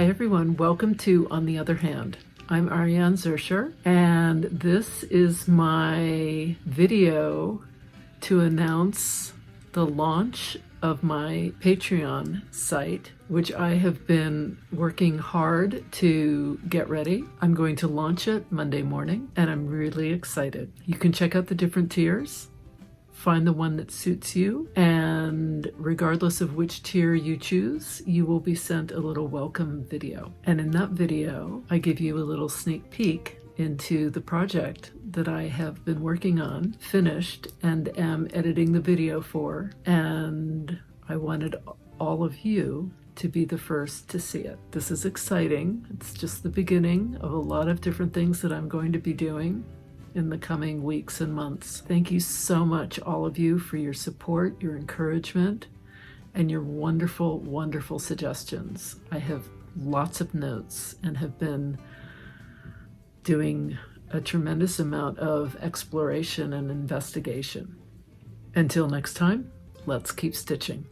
Hi everyone, welcome to On the Other Hand. I'm Ariane Zurcher, and this is my video to announce the launch of my Patreon site, which I have been working hard to get ready. I'm going to launch it Monday morning, and I'm really excited. You can check out the different tiers, find the one that suits you, and regardless of which tier you choose, you will be sent a little welcome video. And in that video, I give you a little sneak peek into the project that I have been working on, finished, and am editing the video for. And I wanted all of you to be the first to see it. This is exciting. It's just the beginning of a lot of different things that I'm going to be doing in the coming weeks and months. Thank you so much, all of you, for your support, your encouragement, and your wonderful, wonderful suggestions. I have lots of notes and have been doing a tremendous amount of exploration and investigation. Until next time, let's keep stitching.